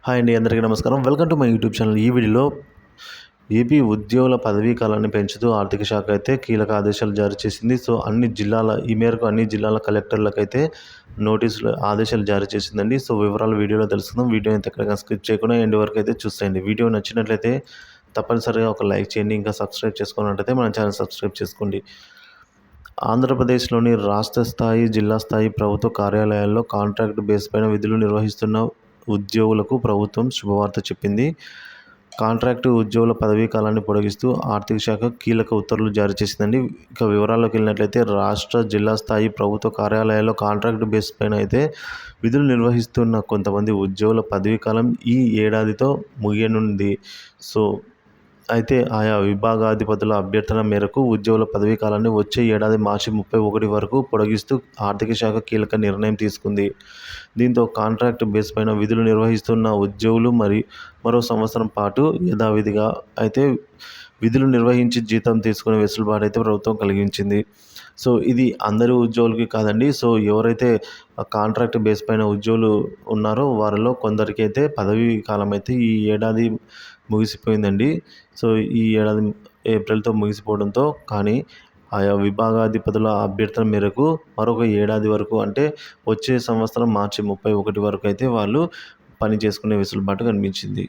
Hi అండి, అందరికీ నమస్కారం. Welcome to my YouTube channel. ఈ వీడియోలో ఏపీ ఉద్యోగుల పదవీ కాలాన్ని పెంచుతూ ఆర్థిక శాఖ అయితే కీలక ఆదేశాలు జారీ చేసింది. సో ఈ మేరకు అన్ని జిల్లాల కలెక్టర్లకైతే ఆదేశాలు జారీ చేసిందండి. సో వివరాలు వీడియోలో తెలుసుకుందాం. వీడియో అయితే ఎక్కడికైనా స్కిప్ చేయకుండా ఎండ్ వరకు అయితే చూసేయండి. వీడియో నచ్చినట్లయితే తప్పనిసరిగా ఒక లైక్ చేయండి. ఇంకా సబ్స్క్రైబ్ చేసుకున్నట్లయితే మన ఛానల్ సబ్స్క్రైబ్ చేసుకోండి. ఆంధ్రప్రదేశ్లోని రాష్ట్ర స్థాయి, జిల్లా స్థాయి ప్రభుత్వ కార్యాలయాల్లో కాంట్రాక్ట్ బేస్ పైన విధులు నిర్వహిస్తున్న ఉద్యోగులకు ప్రభుత్వం శుభవార్త చెప్పింది. కాంట్రాక్టు ఉద్యోగుల పదవీ కాలాన్ని పొడిగిస్తూ ఆర్థిక శాఖ కీలక ఉత్తర్వులు జారీ చేసిందండి. ఇక వివరాల్లోకి వెళ్ళినట్లయితే రాష్ట్ర, జిల్లా స్థాయి ప్రభుత్వ కార్యాలయాల్లో కాంట్రాక్ట్ బేస్ పైన అయితే విధులు నిర్వహిస్తున్న కొంతమంది ఉద్యోగుల పదవీ కాలం ఈ ఏడాదితో ముగియనుంది. అయితే ఆయా విభాగాధిపతుల అభ్యర్థన మేరకు ఉద్యోగుల పదవీ కాలాన్ని వచ్చే ఏడాది మార్చి 31 వరకు పొడిగిస్తూ ఆర్థిక శాఖ కీలక నిర్ణయం తీసుకుంది. దీంతో కాంట్రాక్ట్ బేస్ పైన విధులు నిర్వహిస్తున్న ఉద్యోగులు మరో సంవత్సరం పాటు యథావిధిగా అయితే విధులు నిర్వహించి జీతం తీసుకునే వెసులుబాటు అయితే ప్రభుత్వం కలిగించింది. సో ఇది అందరి ఉద్యోగులకి కాదండి. సో ఎవరైతే కాంట్రాక్ట్ బేస్ పైన ఉద్యోగులు ఉన్నారో వారిలో కొందరికి అయితే పదవీ కాలం అయితే ఈ ఏడాది ముగిసిపోయిందండి. సో ఈ ఏడాది ఏప్రిల్తో ముగిసిపోవడంతో కానీ ఆయా విభాగాధిపతుల అభ్యర్థన మేరకు మరొక ఏడాది వరకు, అంటే వచ్చే సంవత్సరం మార్చి 31 వరకు అయితే వాళ్ళు పని చేసుకునే వెసులుబాటు కనిపించింది.